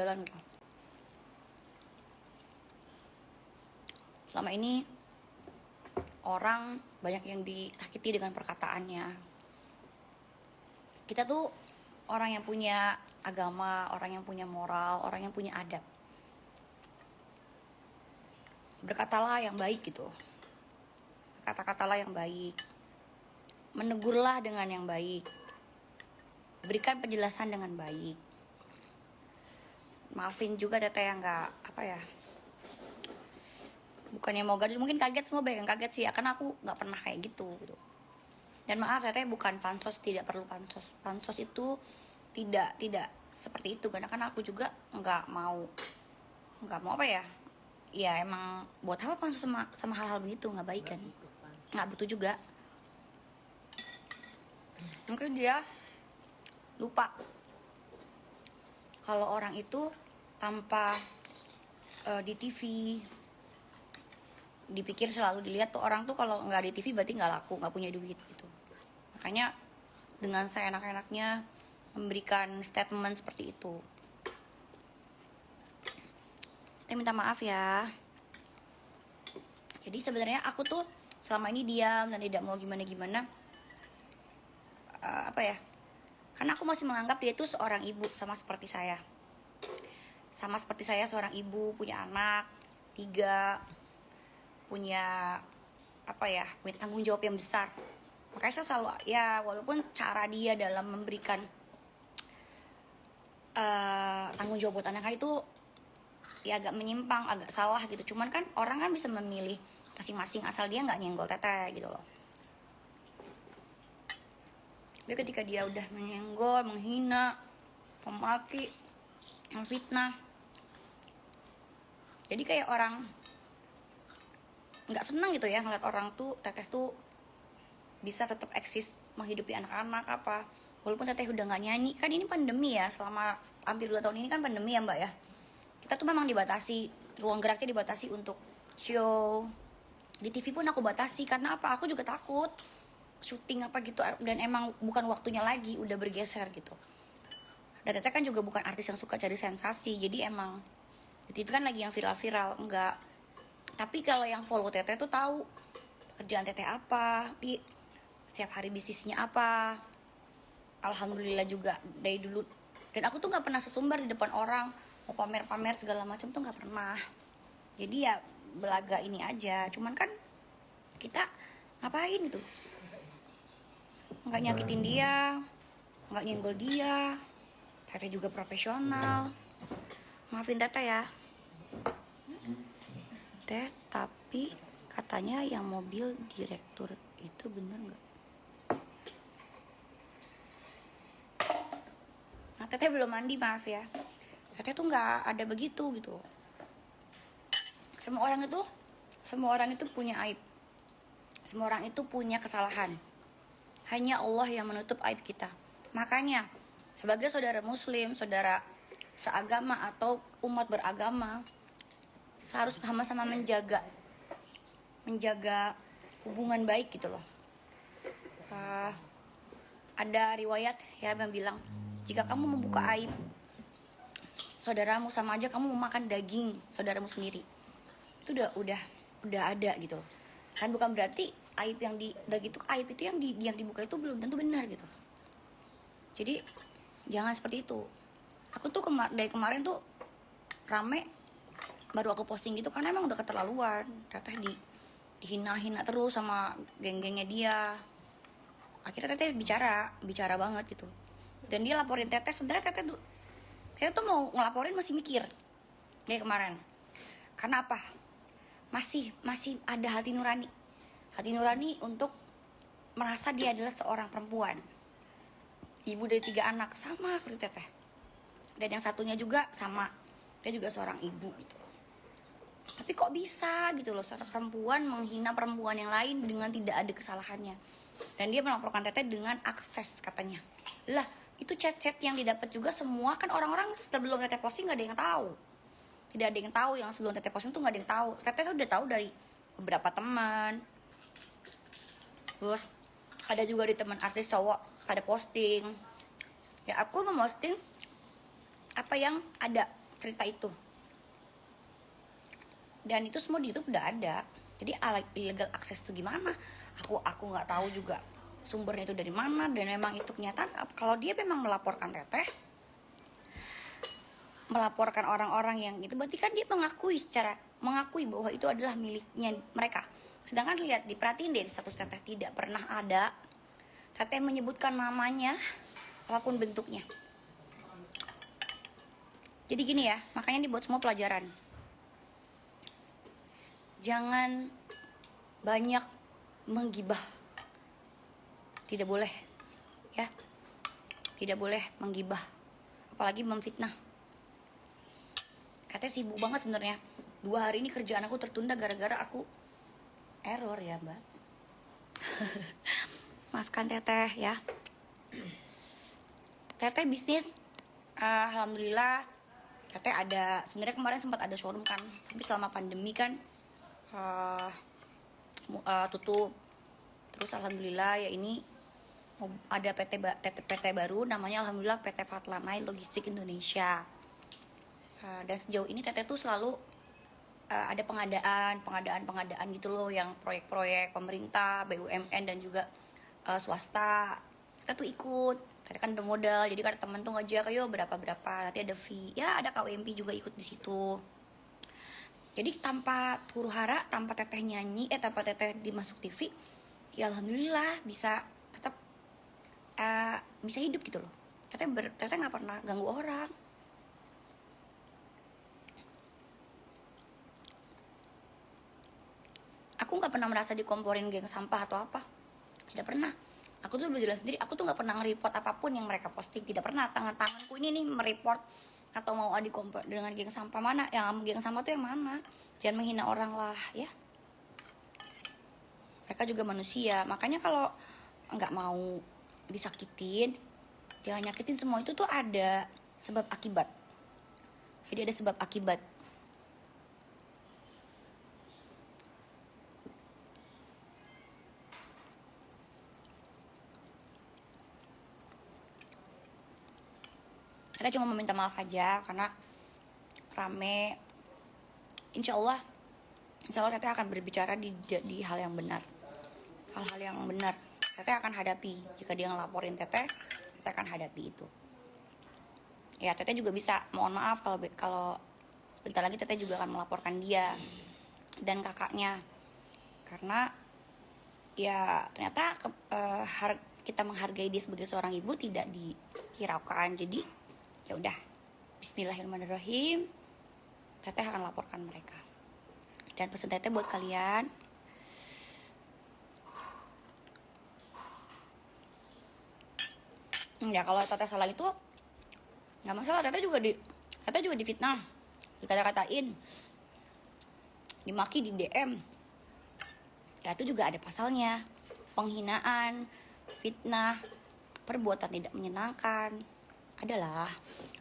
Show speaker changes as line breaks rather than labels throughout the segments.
jalan gitu. Selama ini orang banyak yang disakiti dengan perkataannya. Kita tuh orang yang punya agama, orang yang punya moral, orang yang punya adab. Berkatalah yang baik gitu. Kata-katalah yang baik. Menegurlah dengan yang baik. Berikan penjelasan dengan baik. Maafin juga teteh yang bukannya mau gaduh, mungkin kaget, semua banyak yang kaget sih ya, karena aku nggak pernah kayak gitu. Dan maaf, teteh bukan pansos, tidak perlu pansos. Pansos itu tidak seperti itu, karena kan aku juga nggak mau ya emang buat apa pansos sama hal-hal begitu, nggak baik kan, nggak butuh juga. Mungkin dia lupa kalau orang itu tanpa di TV dipikir selalu dilihat tuh orang tuh kalau nggak di TV berarti nggak laku, nggak punya duit gitu. Makanya dengan saya enak-enaknya memberikan statement seperti itu. Saya minta maaf ya. Jadi sebenarnya aku tuh selama ini diam dan tidak mau gimana-gimana. Karena aku masih menganggap dia itu seorang ibu, sama seperti saya. Sama seperti saya, seorang ibu, punya anak 3, punya punya tanggung jawab yang besar. Makanya saya selalu, ya walaupun cara dia dalam memberikan tanggung jawab buat anaknya itu ya agak menyimpang, agak salah gitu. Cuman kan orang kan bisa memilih masing-masing asal dia nggak nyenggol teteh gitu loh. Tapi ketika dia udah menyenggol, menghina, memaki, memfitnah, jadi kayak orang nggak senang gitu ya ngeliat orang tuh, teteh tuh bisa tetap eksis menghidupi anak-anak walaupun teteh udah nggak nyanyi. Kan ini pandemi ya, selama hampir 2 tahun ini kan pandemi ya mbak ya. Kita tuh memang dibatasi, ruang geraknya dibatasi untuk show. Di TV pun aku batasi, karena aku juga takut syuting gitu, dan emang bukan waktunya lagi, udah bergeser gitu. Dan teteh kan juga bukan artis yang suka cari sensasi, jadi emang di TV kan lagi yang viral-viral, enggak. Tapi kalau yang follow teteh tuh tahu kerjaan teteh apa, setiap hari bisnisnya apa. Alhamdulillah juga dari dulu. Dan aku tuh nggak pernah sesumbar di depan orang, mau pamer-pamer segala macam tuh nggak pernah. Jadi ya belaga ini aja. Cuman kan kita ngapain gitu? Nggak nyakitin dia, nggak nyenggol dia. Teteh juga profesional. Maafin teteh ya. Teh, tapi katanya yang mobil direktur itu bener nggak? Nah, teteh belum mandi, maaf ya. Teteh tuh nggak ada begitu gitu. Semua orang itu punya aib. Semua orang itu punya kesalahan. Hanya Allah yang menutup aib kita. Makanya sebagai saudara muslim, saudara seagama atau umat beragama, seharus sama-sama menjaga hubungan baik gitu loh. Ada riwayat ya yang bilang, jika kamu membuka aib saudaramu, sama aja kamu memakan daging saudaramu sendiri. Itu udah ada gitu loh. Kan bukan berarti aib yang aib itu yang dibuka itu belum tentu benar gitu. Jadi jangan seperti itu. Aku tuh dari kemarin tuh rame baru aku posting gitu, karena emang udah keterlaluan. Teteh dihina-hina terus sama geng-gengnya dia. Akhirnya teteh bicara banget gitu. Dan dia laporin teteh. Sebenarnya teteh tuh mau ngelaporin, masih mikir kayak kemarin. Karena apa? Masih ada hati nurani untuk merasa dia adalah seorang perempuan, ibu dari 3 anak, sama seperti teteh. Dan yang satunya juga sama, dia juga seorang ibu gitu. Tapi kok bisa gitu loh, seorang perempuan menghina perempuan yang lain dengan tidak ada kesalahannya. Dan dia melaporkan teteh dengan akses katanya. Lah, itu chat-chat yang didapat juga semua kan orang-orang sebelum teteh posting gak ada yang tahu. Tidak ada yang tahu, yang sebelum teteh posting tuh gak ada yang tahu. Teteh tuh udah tahu dari beberapa teman. Terus ada juga di teman artis cowok pada posting. Ya aku memposting apa yang ada. cerita itu. Dan itu semua di YouTube udah ada. Jadi illegal access itu gimana? Aku nggak tahu juga sumbernya itu dari mana. Dan memang itu kenyataan. Kalau dia memang melaporkan Teteh, melaporkan orang-orang yang itu, berarti kan dia mengakui bahwa itu adalah miliknya mereka. Sedangkan lihat, diperhatiin deh, status Teteh tidak pernah ada Teteh menyebutkan namanya apapun bentuknya. Jadi gini ya, makanya dibuat semua pelajaran. Jangan banyak menggibah. Tidak boleh. Ya. Tidak boleh menggibah. Apalagi memfitnah. Katanya sibuk banget sebenarnya. 2 hari ini kerjaan aku tertunda gara-gara aku error ya, Mbak. Maafkan Teteh ya. Teteh bisnis, alhamdulillah. Teteh ada, sebenarnya kemarin sempat ada showroom kan, tapi selama pandemi kan tutup. Terus alhamdulillah ya ini ada PT baru, namanya alhamdulillah PT Fatlanai Logistik Indonesia. Dan sejauh ini Teteh tuh selalu ada pengadaan gitu loh, yang proyek-proyek pemerintah, BUMN dan juga swasta. Kita tuh ikut, Teteh kan ada modal, jadi kan temen tuh ngajak, ayo berapa, nanti ada fee, ya ada KWMP juga ikut di situ. Jadi tanpa huru hara, tanpa Teteh nyanyi, tanpa Teteh dimasuk TV, ya alhamdulillah bisa tetap bisa hidup gitu loh. Teteh nggak pernah ganggu orang. Aku nggak pernah merasa dikomporin geng sampah atau apa, tidak pernah. Aku tuh belajar sendiri, aku tuh nggak pernah nge-report apapun yang mereka posting, tidak pernah. Tanganku ini nih mereport atau mau dikompor dengan geng sampah mana, yang geng sampah tuh yang mana. Jangan menghina orang lah ya, mereka juga manusia. Makanya kalau nggak mau disakitin, jangan nyakitin. Semua itu tuh ada sebab akibat. Jadi ada sebab akibat. Kita cuma meminta maaf aja karena rame. Insya Allah Teteh akan berbicara di hal yang benar, hal-hal yang benar. Teteh akan hadapi. Jika dia ngelaporin Teteh akan hadapi itu. Ya Teteh juga bisa, mohon maaf kalau sebentar lagi Teteh juga akan melaporkan dia dan kakaknya, karena ya ternyata kita menghargai dia sebagai seorang ibu tidak dihiraukan. Jadi ya udah, bismillahirrahmanirrahim, Teteh akan laporkan mereka. Dan pesan Teteh buat kalian, ya kalau Teteh salah itu nggak masalah. Teteh juga difitnah, dikata-katain, dimaki di DM, ya itu juga ada pasalnya. Penghinaan, fitnah, perbuatan tidak menyenangkan adalah.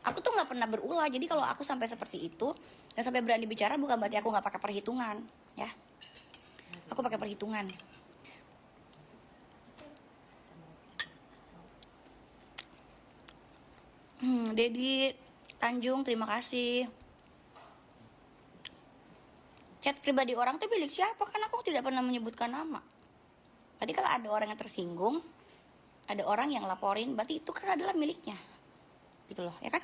Aku tuh nggak pernah berulah. Jadi kalau aku sampai seperti itu dan sampai berani bicara, bukan berarti aku nggak pakai perhitungan ya. Aku pakai perhitungan. Dedi Tanjung, terima kasih. Chat pribadi orang tuh milik siapa? Kan aku tidak pernah menyebutkan nama. Berarti kalau ada orang yang tersinggung, ada orang yang laporin, berarti itu kan adalah miliknya. Gitu loh, ya kan?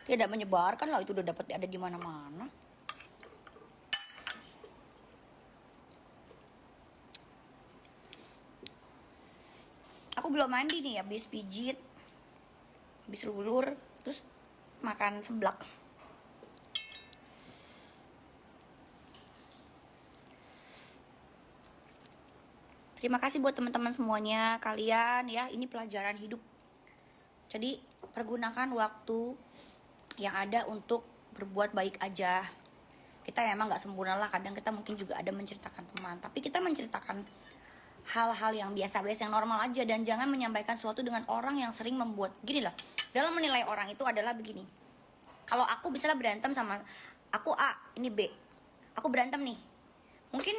Tidak menyebarkan lah, itu udah dapat ada di mana-mana. Aku belum mandi nih, habis pijit, habis lulur, terus makan seblak. Terima kasih buat teman-teman semuanya, kalian ya, ini pelajaran hidup. Jadi pergunakan waktu yang ada untuk berbuat baik aja. Kita memang nggak sempurna lah, kadang kita mungkin juga ada menceritakan teman, tapi kita menceritakan hal-hal yang biasa-biasa, yang normal aja. Dan jangan menyampaikan sesuatu dengan orang yang sering membuat, gini lah, dalam menilai orang itu adalah begini. Kalau aku misalnya berantem sama, aku A, ini B, aku berantem nih, mungkin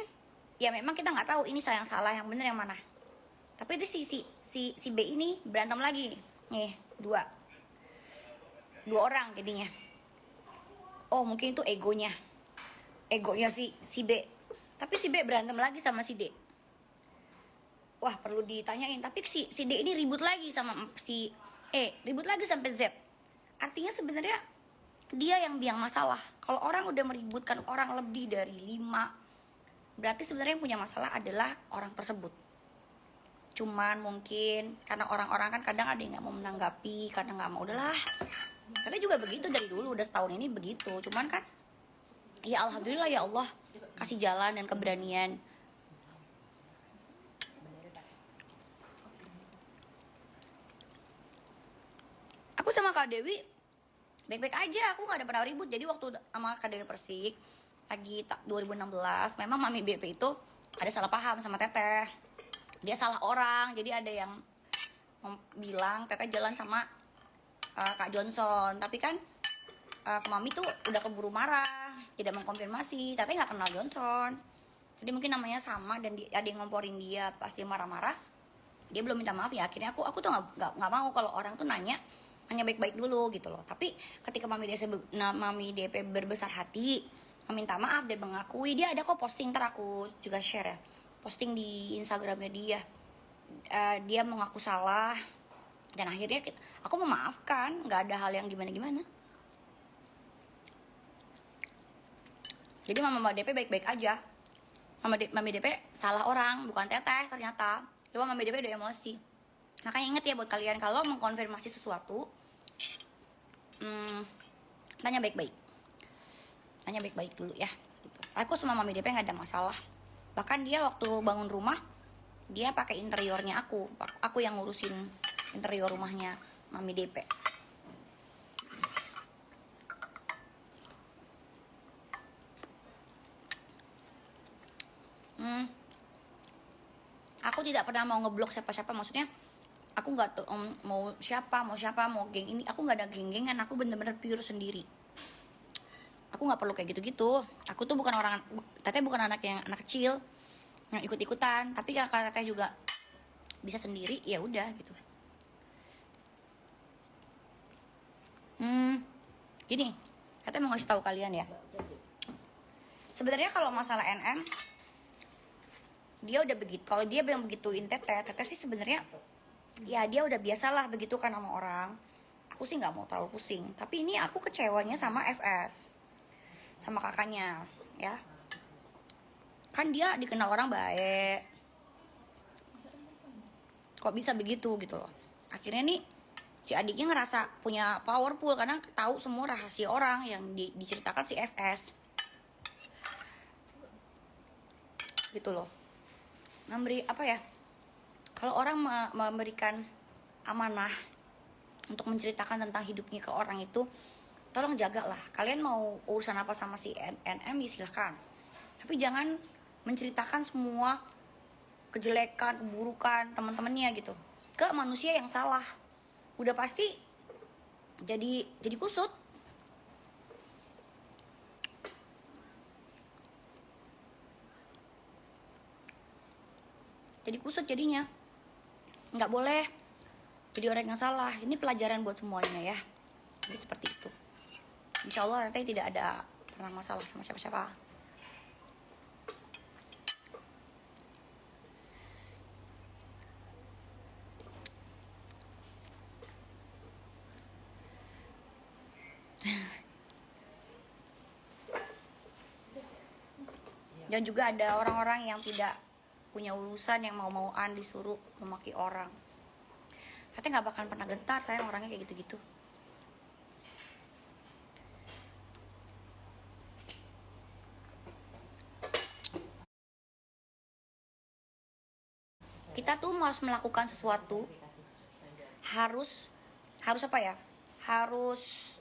ya memang kita nggak tahu ini saya yang salah, yang bener yang mana. Tapi itu si B ini berantem lagi nih, Dua orang jadinya. Oh mungkin itu egonya si B. Tapi si B berantem lagi sama si D. Wah perlu ditanyain. Tapi si D ini ribut lagi sama si E, ribut lagi sampai Z. Artinya sebenarnya dia yang biang masalah. Kalau orang udah meributkan orang lebih dari 5, berarti sebenarnya yang punya masalah adalah orang tersebut. Cuman mungkin karena orang-orang kan kadang ada yang nggak mau menanggapi, kadang nggak mau, udahlah. Karena juga begitu dari dulu, udah setahun ini begitu. Cuman kan ya alhamdulillah ya Allah kasih jalan dan keberanian. Aku sama Kak Dewi baik-baik aja, aku nggak ada pernah ribut. Jadi waktu sama Kak Dewi Persik lagi 2016, memang Mami BP itu ada salah paham sama Teteh. Dia salah orang, jadi ada yang bilang Teteh jalan sama Kak Johnson. Tapi kan Mami tuh udah keburu marah, tidak mengkonfirmasi. Teteh nggak kenal Johnson, jadi mungkin namanya sama dan ada yang ngomporin dia, pasti marah-marah. Dia belum minta maaf ya. Akhirnya aku tuh nggak mau kalau orang tuh nanya baik-baik dulu gitu loh. Tapi ketika Mami DP berbesar hati meminta maaf dan mengakui, dia ada kok posting, ntar aku juga share ya, posting di Instagramnya dia. Dia mengaku salah dan akhirnya aku memaafkan, nggak ada hal yang gimana-gimana. Jadi Mama DP baik-baik aja. Mami DP salah orang, bukan Teteh ternyata. Cuma Mami DP udah emosi. Makanya inget ya buat kalian, kalau mengkonfirmasi sesuatu, tanya baik-baik. Tanya baik-baik dulu ya gitu. Aku sama Mami DP gak ada masalah. Bahkan dia waktu bangun rumah, dia pakai interiornya aku yang ngurusin interior rumahnya Mami DP. Aku tidak pernah mau ngeblok siapa-siapa, maksudnya aku nggak mau siapa mau geng ini, aku nggak ada geng-gengan. Aku bener-bener pure sendiri. Aku nggak perlu kayak gitu-gitu. Aku tuh bukan orang, Teteh bukan anak kecil yang ikut-ikutan. Tapi kalau Teteh juga bisa sendiri, ya udah gitu. Gini, Teteh mau ngasih tahu kalian ya. Sebenarnya kalau masalah NM, dia udah begitu. Kalau dia yang begituin Teteh sih sebenarnya ya dia udah biasalah begitu kan sama orang. Aku sih nggak mau terlalu pusing. Tapi ini aku kecewanya sama FS, sama kakaknya ya. Kan dia dikenal orang baik, kok bisa begitu gitu loh. Akhirnya nih si adiknya ngerasa punya powerful karena tahu semua rahasia orang yang diceritakan si FS gitu loh. Memberi apa ya, kalau orang memberikan amanah untuk menceritakan tentang hidupnya ke orang itu, tolong jagalah. Kalian mau urusan apa sama si NM ya silahkan, tapi jangan menceritakan semua kejelekan, keburukan teman-temannya gitu ke manusia yang salah. Udah pasti jadi kusut. Jadi kusut jadinya. Nggak boleh jadi orang yang salah. Ini pelajaran buat semuanya ya. Jadi seperti itu. Insya Allah nanti tidak ada pernah masalah sama siapa-siapa. Dan juga ada orang-orang yang tidak punya urusan, yang mau-mauan disuruh memaki orang. Katanya nggak bakal pernah gentar, saya orangnya kayak gitu-gitu. Kita tuh harus melakukan sesuatu, harus apa ya? Harus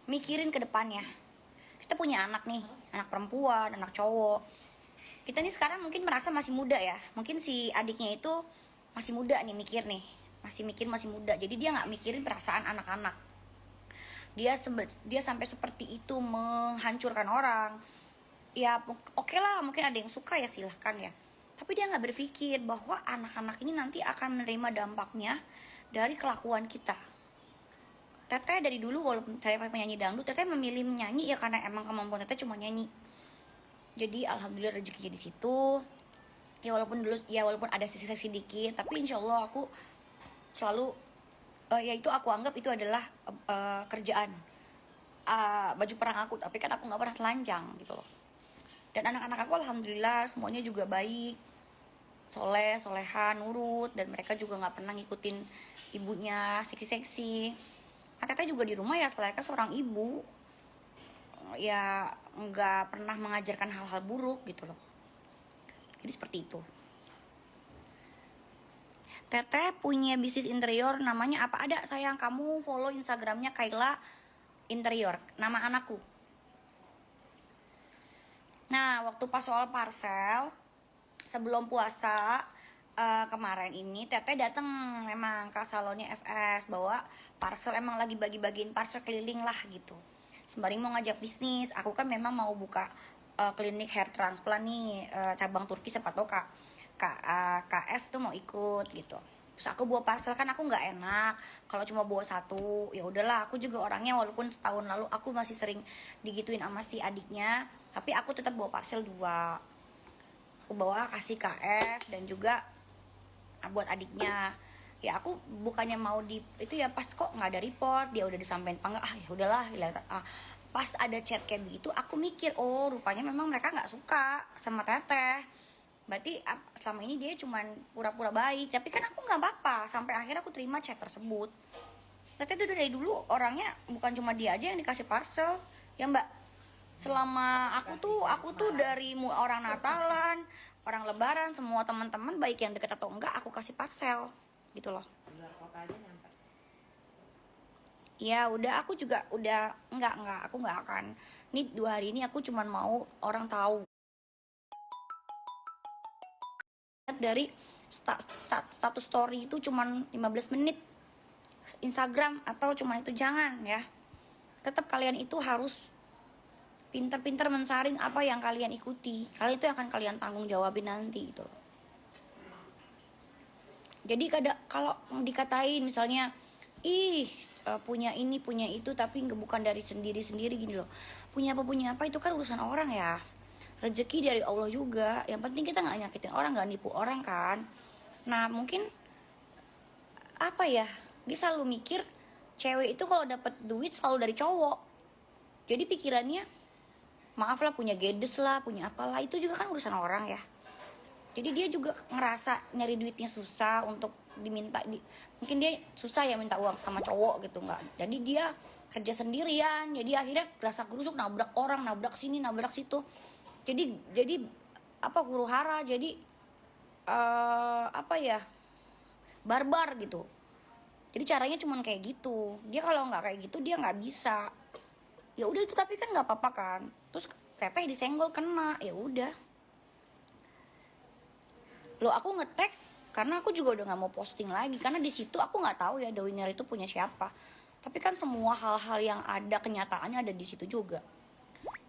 mikirin ke depannya. Kita punya anak nih, anak perempuan, anak cowok. Kita nih sekarang mungkin merasa masih muda ya. Mungkin si adiknya itu masih muda nih, mikir nih. Masih muda. Jadi dia nggak mikirin perasaan anak-anak. Dia sampai seperti itu menghancurkan orang. Ya oke lah, mungkin ada yang suka ya silahkan ya. Tapi dia nggak berpikir bahwa anak-anak ini nanti akan menerima dampaknya dari kelakuan kita. Teteh dari dulu walaupun saya penyanyi dangdut, Teteh memilih menyanyi ya karena emang kemampuan Teteh cuma nyanyi. Jadi alhamdulillah rezekinya di situ. Ya walaupun ada sisi-sisi dikit, tapi insya Allah aku selalu ya itu aku anggap itu adalah kerjaan, baju perang aku, tapi kan aku nggak pernah telanjang gitu loh. Dan anak-anak aku alhamdulillah semuanya juga baik, solehan, nurut, dan mereka juga nggak pernah ngikutin ibunya seksi-seksi. Teteh juga di rumah ya selayaknya seorang ibu, ya nggak pernah mengajarkan hal-hal buruk gitu loh. Jadi seperti itu. Teteh punya bisnis interior, namanya apa? Ada sayang, kamu follow Instagramnya Kayla Interior, nama anakku. Nah, waktu pas soal parcel sebelum puasa kemarin ini, Teteh datang memang ke salonnya FS, bawa parcel, emang lagi bagi-bagiin parcel keliling lah gitu. Sembari mau ngajak bisnis, aku kan memang mau buka klinik hair transplant nih, cabang Turki, siapa tau KF tuh mau ikut gitu. Terus aku bawa parcel, kan aku nggak enak kalau cuma bawa satu. Ya udahlah, aku juga orangnya walaupun setahun lalu aku masih sering digituin sama si adiknya, tapi aku tetap bawa parcel 2. Aku bawa kasih KF dan juga buat adiknya. Ya aku bukannya mau itu ya, pas kok nggak ada report, dia udah disampaikan apa enggak, ya udahlah. Pas ada chat kayak begitu aku mikir, oh rupanya memang mereka nggak suka sama Teteh. Berarti selama ini dia cuman pura-pura baik, tapi kan aku nggak apa-apa. Sampai akhirnya aku terima chat tersebut. Teteh itu dari dulu orangnya bukan cuma dia aja yang dikasih parcel ya Mbak. Selama aku tuh dari orang Natalan, orang Lebaran, semua teman-teman baik yang deket atau enggak aku kasih parcel gitu loh.
Luar kota aja nyampe.
Ya udah, aku juga udah enggak, aku nggak akan. Nih 2 hari ini aku cuman mau orang tahu. Dari status story itu cuman 15 menit Instagram atau cuman itu, jangan ya. Tetap kalian itu harus pintar-pintar mensaring apa yang kalian ikuti. Kalian itu akan kalian tanggung jawabin nanti gitu. Jadi kalau dikatain misalnya, punya ini punya itu, tapi bukan dari sendiri gini loh. Punya apa itu kan urusan orang ya. Rezeki dari Allah juga. Yang penting kita nggak nyakitin orang, nggak nipu orang kan. Nah mungkin apa ya, dia selalu mikir cewek itu kalau dapat duit selalu dari cowok. Jadi pikirannya, maaf lah, punya gedes lah, punya apalah, itu juga kan urusan orang ya. Jadi dia juga ngerasa nyari duitnya susah untuk diminta, mungkin dia susah ya minta uang sama cowok gitu, nggak. Jadi dia kerja sendirian, jadi akhirnya rasa gerusuk, nabrak orang, nabrak sini, nabrak situ. Jadi huru hara, jadi barbar gitu. Jadi caranya cuman kayak gitu. Dia kalau nggak kayak gitu dia nggak bisa. Ya udah itu, tapi kan nggak apa-apa kan. Terus Teteh disenggol kena, ya udah. Loh aku nge-tag karena aku juga udah nggak mau posting lagi, karena di situ aku nggak tahu ya The Winner itu punya siapa. Tapi kan semua hal-hal yang ada kenyataannya ada di situ juga.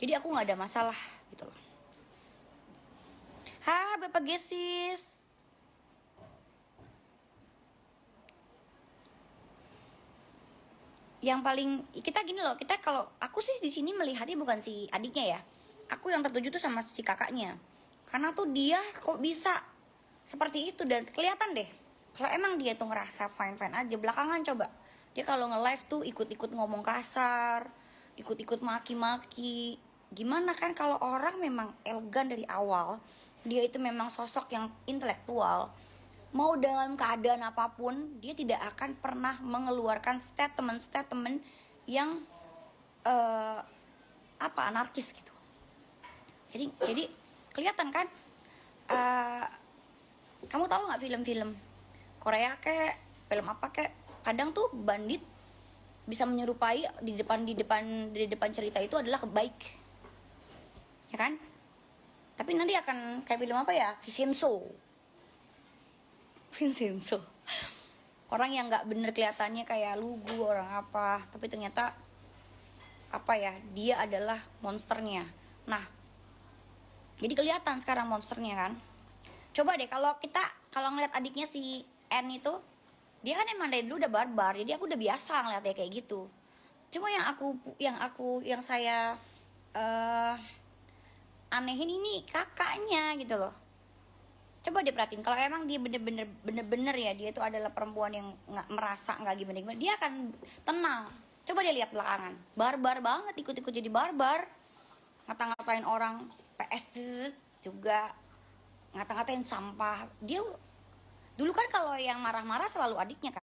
Jadi aku nggak ada masalah gitu loh. Bapak Gesis. Yang paling kita gini loh, kita kalau aku sih di sini melihatnya bukan si adiknya ya. Aku yang tertuju tuh sama si kakaknya. Karena tuh dia kok bisa seperti itu, dan kelihatan deh kalau emang dia tuh ngerasa fine aja. Belakangan coba dia kalau nge-live tuh ikut-ikut ngomong kasar, ikut-ikut maki-maki. Gimana kan kalau orang memang elegan dari awal, dia itu memang sosok yang intelektual, mau dalam keadaan apapun dia tidak akan pernah mengeluarkan statement yang anarkis gitu. Jadi kelihatan kan. Kamu tahu nggak film-film Korea kek, film apa kek, kadang tuh bandit bisa menyerupai di depan cerita itu adalah baik, ya kan? Tapi nanti akan kayak film apa ya, Vincenzo, orang yang nggak bener kelihatannya kayak lugu, orang apa, tapi ternyata dia adalah monsternya. Nah, jadi kelihatan sekarang monsternya kan. Coba deh kalau ngeliat adiknya si N itu Dia kan emang dari dulu udah barbar, jadi aku udah biasa ngeliatnya kayak gitu. Cuma yang saya anehin ini kakaknya gitu loh. Coba deh perhatiin, kalau emang dia bener-bener ya, dia itu adalah perempuan yang nggak merasa nggak gimana-gimana, dia akan tenang. Coba dia lihat belakangan, barbar banget, ikut-ikut jadi barbar, ngata-ngatain orang PS juga, ngata-ngatain sampah. Dia dulu kan kalau yang marah-marah selalu adiknya kan.